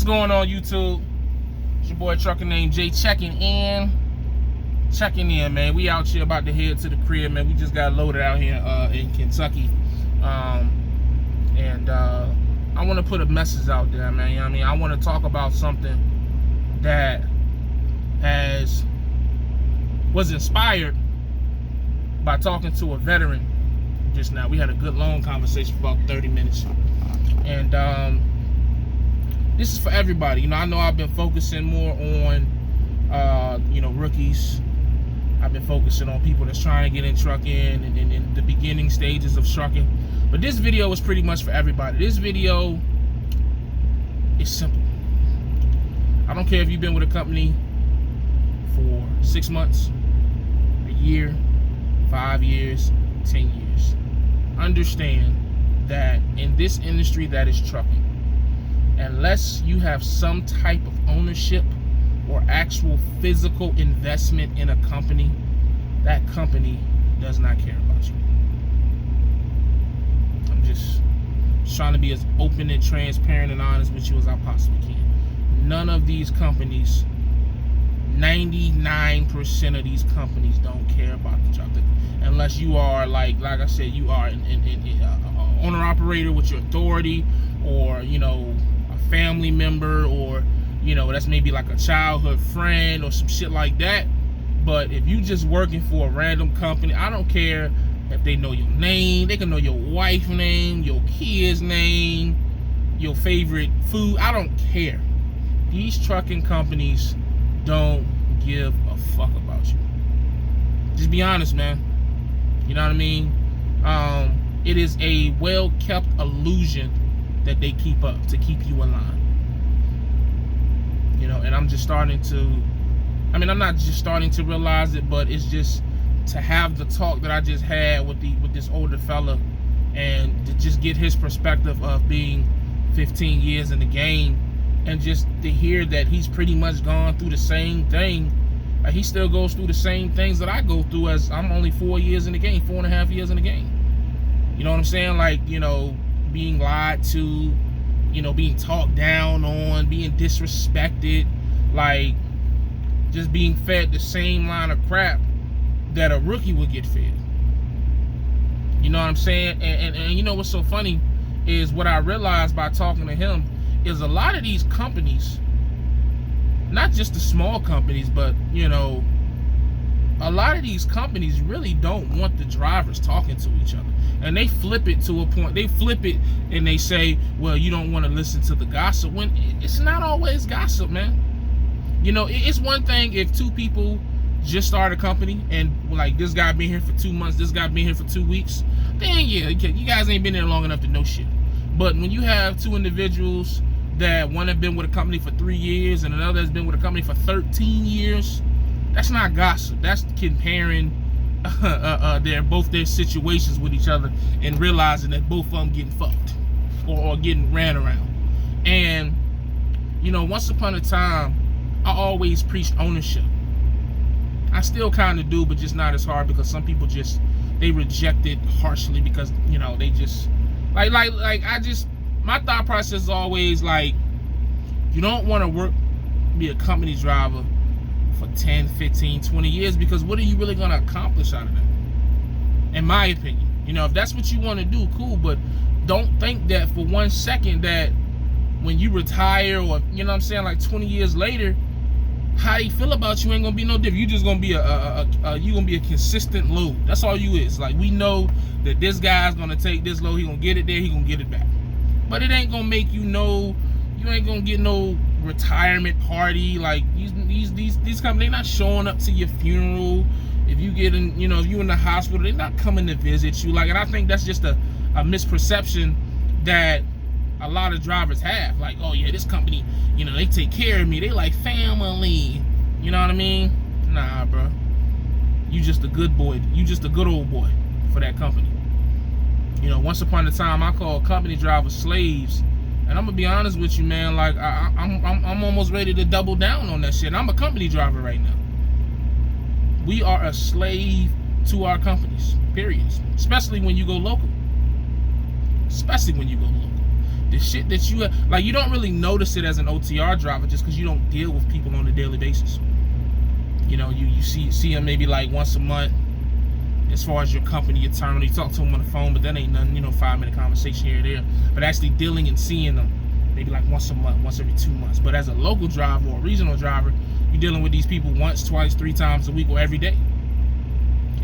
What's going on, YouTube? It's your boy ATruckerNamedJay checking in, man. We out here about to head to the crib, man. We just got loaded out here in Kentucky, and I want to put a message out there, man. You know what I mean? I want to talk about something that was inspired by talking to a veteran just now. We had a good long conversation for about 30 minutes, and this is for everybody. You know, I know I've been focusing more on rookies. I've been focusing on people that's trying to get in trucking and in the beginning stages of trucking. But this video is pretty much for everybody. This video is simple. I don't care if you've been with a company for 6 months, a year, 5 years, 10 years. Understand that in this industry that is trucking, unless you have some type of ownership or actual physical investment in a company, that company does not care about you. I'm just trying to be as open and transparent and honest with you as I possibly can. None of these companies, 99% of these companies don't care about the truck, unless you are like I said, you are an owner operator with your authority, or a family member, or that's maybe like a childhood friend or some shit like that. But if you just working for a random company, I don't care if they know your name. They can know your wife's name, your kid's name, your favorite food. I don't care. These trucking companies don't give a fuck about you. Just be honest, man. You know what I mean? It is a well-kept illusion that they keep up to keep you in line. And I'm just starting to, I'm not just starting to realize it, but it's just to have the talk that I just had with this older fella, and to just get his perspective of being 15 years in the game, and just to hear that he's pretty much gone through the same thing. He still goes through the same things that I go through, as I'm only 4 years in the game, 4.5 years in the game. You know what I'm saying? Like, being lied to, being talked down on, being disrespected, like just being fed the same line of crap that a rookie would get fed. You know what I'm saying? And you know what's so funny is, what I realized by talking to him is, a lot of these companies, not just the small companies, but a lot of these companies really don't want the drivers talking to each other. And they flip it to a point. They flip it and they say, well, you don't want to listen to the gossip, when it's not always gossip, man. It's one thing if two people just start a company, and like this guy been here for 2 months, this guy been here for 2 weeks, then yeah, you guys ain't been there long enough to know shit. But when you have two individuals that one have been with a company for 3 years and another has been with a company for 13 years, that's not gossip. That's comparing their situations with each other, and realizing that both of them getting fucked or getting ran around. And once upon a time, I always preached ownership. I still kind of do, but just not as hard, because some people they reject it harshly, because they just like my thought process is always like, you don't want to be a company driver for 10, 15, 20 years, because what are you really going to accomplish out of that? In my opinion, if that's what you want to do, cool, but don't think that for 1 second that when you retire, or like 20 years later, how they feel about you ain't gonna be no different. You just gonna be a consistent load. That's all you is. Like, we know that this guy's gonna take this load, he gonna get it there, he gonna get it back. But it ain't gonna make you ain't gonna get no retirement party. Like, these companies, they not showing up to your funeral. If you get in, if you in the hospital, they're not coming to visit you. Like, and I think that's just a misperception that a lot of drivers have. Like, oh yeah, this company, they take care of me, they like family. You know what I mean? Nah, bro. You just a good boy. You just a good old boy for that company. Once upon a time, I called company drivers slaves. And I'm gonna be honest with you, man. Like, I'm almost ready to double down on that shit. I'm a company driver right now. We are a slave to our companies, period. Especially when you go local. the shit that you like, you don't really notice it as an OTR driver just because you don't deal with people on a daily basis. You know, you see them maybe like once a month. As far as your company, your terminal, you talk to them on the phone, but that ain't nothing, 5-minute conversation here or there. But actually dealing and seeing them maybe like once a month, once every 2 months. But as a local driver or a regional driver, you're dealing with these people once, twice, 3 times a week or every day.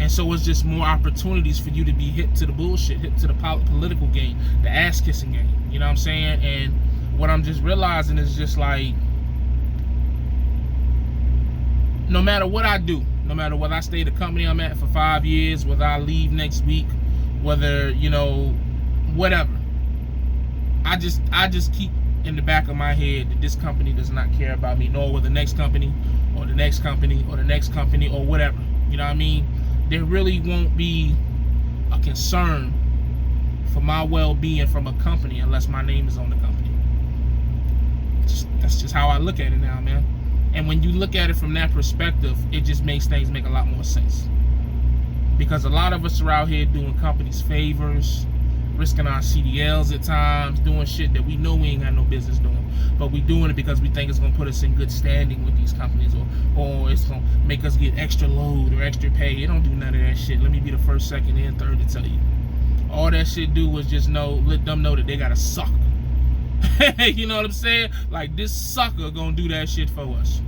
And so it's just more opportunities for you to be hit to the bullshit, hit to the political game, the ass kissing game. You know what I'm saying? And what I'm just realizing is just like, no matter what I do, no matter whether I stay the company I'm at for 5 years, whether I leave next week, whether, whatever, I just keep in the back of my head that this company does not care about me, nor will the next company or the next company or the next company or whatever. You know what I mean? There really won't be a concern for my well-being from a company unless my name is on the company. That's just how I look at it now, man. And when you look at it from that perspective, it just makes things make a lot more sense. Because a lot of us are out here doing companies favors, risking our CDLs at times, doing shit that we know we ain't got no business doing. But we doing it because we think it's gonna put us in good standing with these companies, or it's gonna make us get extra load or extra pay. It don't do none of that shit. Let me be the first, second, and third to tell you. All that shit do was just let them know that they got a sucker. You know what I'm saying? Like, this sucker gonna do that shit for us.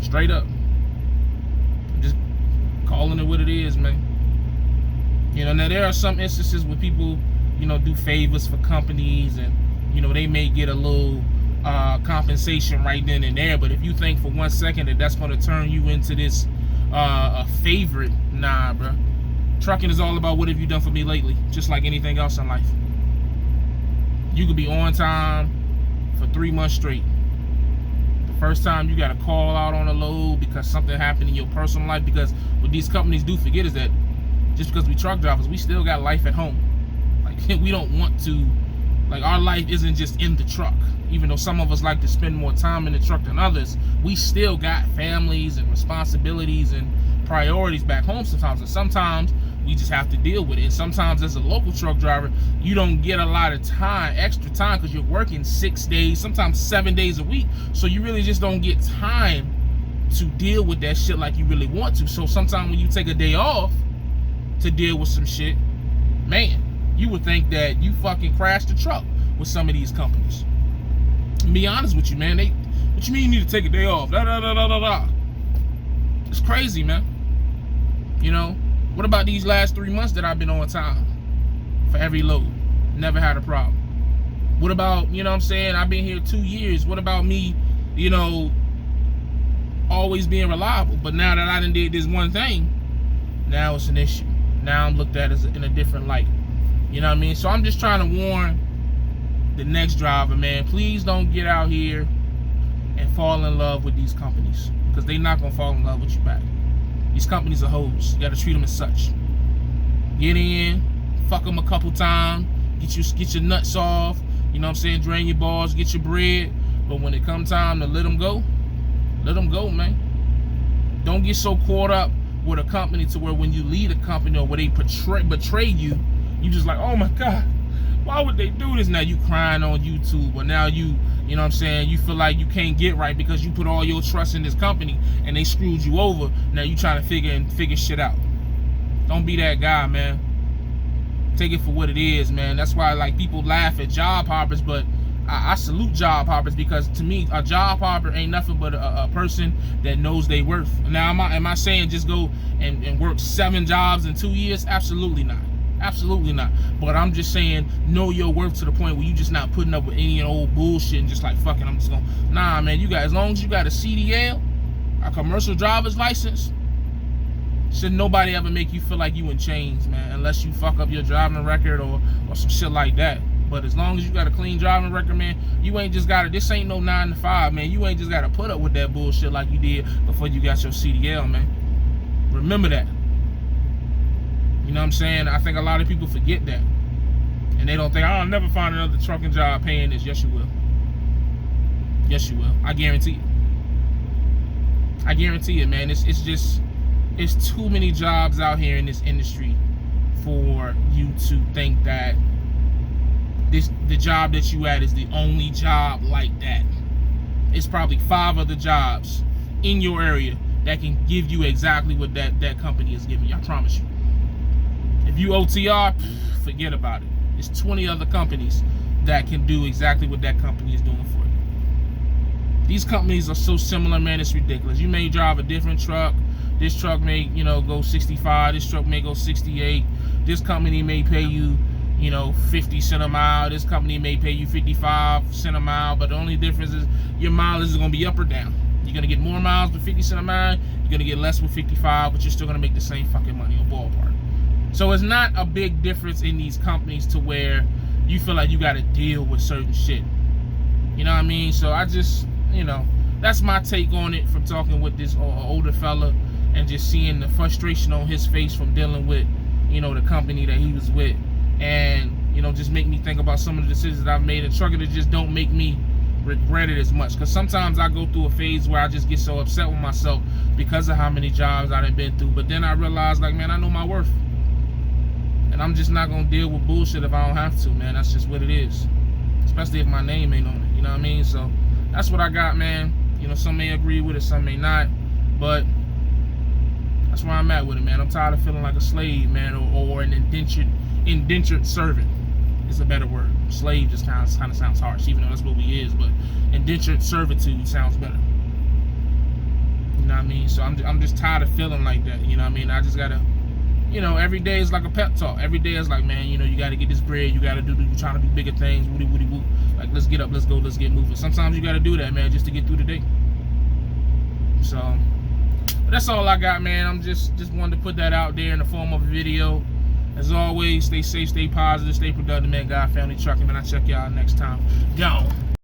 Straight up. I'm just calling it what it is, man. Now there are some instances where people, do favors for companies, and they may get a little compensation right then and there. But if you think for 1 second that that's going to turn you into this a favorite, nah, bro. Trucking is all about what have you done for me lately, just like anything else in life. You could be on time for 3 months straight. The first time you got to call out on a load because something happened in your personal life. Because what these companies do forget is that just because we truck drivers, we still got life at home. Like, we don't want to, like, our life isn't just in the truck. Even though some of us like to spend more time in the truck than others, we still got families and responsibilities and priorities back home sometimes. And sometimes we just have to deal with it. And sometimes as a local truck driver, you don't get a lot of time, extra time, because you're working 6 days, sometimes 7 days a week. So you really just don't get time to deal with that shit like you really want to. So sometimes when you take a day off to deal with some shit, man, you would think that you fucking crashed the truck with some of these companies. And be honest with you, man, what you mean you need to take a day off? It's crazy, man. What about these last 3 months that I've been on time for every load? Never had a problem. What about, I've been here 2 years. What about me, always being reliable? But now that I done did this one thing, now it's an issue. Now I'm looked at as in a different light. You know what I mean? So I'm just trying to warn the next driver, man, please don't get out here and fall in love with these companies, because they're not going to fall in love with you back. These companies are hoes. You got to treat them as such. Get in, fuck them a couple times, get your nuts off, drain your balls, get your bread. But when it comes time to let them go, man. Don't get so caught up with a company to where when you leave a company or where they betray you, you just like, oh my God, why would they do this? Now you crying on YouTube, or now you feel like you can't get right because you put all your trust in this company and they screwed you over. Now you trying to figure shit out. Don't be that guy, man. Take it for what it is, man. That's why, like, people laugh at job hoppers, but I salute job hoppers, because to me, a job hopper ain't nothing but a person that knows they worth. Now, am I saying just go and work 7 jobs in 2 years? Absolutely not. Absolutely not. But I'm just saying, know your worth to the point where you just not putting up with any old bullshit and just like, fuck it, I'm just gonna, nah, man, as long as you got a CDL, a commercial driver's license, should nobody ever make you feel like you in chains, man, unless you fuck up your driving record or some shit like that. But as long as you got a clean driving record, man, you ain't just gotta, this ain't no 9 to 5, man. You ain't just gotta put up with that bullshit like you did before you got your CDL, man. Remember that. You know what I'm saying? I think a lot of people forget that. And they don't think, I'll never find another trucking job paying this. Yes, you will. Yes, you will. I guarantee it. I guarantee it, man. It's too many jobs out here in this industry for you to think that the job that you at is the only job like that. It's probably 5 other jobs in your area that can give you exactly what that company is giving you. I promise you. If you OTR, forget about it. There's 20 other companies that can do exactly what that company is doing for you. These companies are so similar, man, it's ridiculous. You may drive a different truck. This truck may, go 65. This truck may go 68. This company may pay you, 50 cents a mile. This company may pay you 55 cents a mile. But the only difference is your mileage is going to be up or down. You're going to get more miles with 50 cents a mile. You're going to get less with 55, but you're still going to make the same fucking money, or ballpark. So it's not a big difference in these companies to where you feel like you got to deal with certain shit. You know what I mean? So I just, that's my take on it from talking with this older fella and just seeing the frustration on his face from dealing with, the company that he was with. And, just make me think about some of the decisions that I've made in trucking that just don't make me regret it as much. Because sometimes I go through a phase where I just get so upset with myself because of how many jobs I've been through. But then I realize, like, man, I know my worth. And I'm just not going to deal with bullshit if I don't have to, man. That's just what it is. Especially if my name ain't on it, you know what I mean? So that's what I got, man. Some may agree with it, some may not. But that's where I'm at with it, man. I'm tired of feeling like a slave, man, or an indentured servant. It's a better word. Slave just kind of sounds harsh, even though that's what we is. But indentured servitude sounds better. You know what I mean? So I'm just tired of feeling like that. You know what I mean? I just gotta, every day is like a pep talk. Every day is like, man, you gotta get this bread. You gotta you trying to do bigger things. Woody woo. Like, let's get up, let's go, let's get moving. Sometimes you gotta do that, man, just to get through the day. So, but that's all I got, man. I'm just wanted to put that out there in the form of a video. As always, stay safe, stay positive, stay productive, man. God, family, trucking, man. I'll check y'all next time. Gone.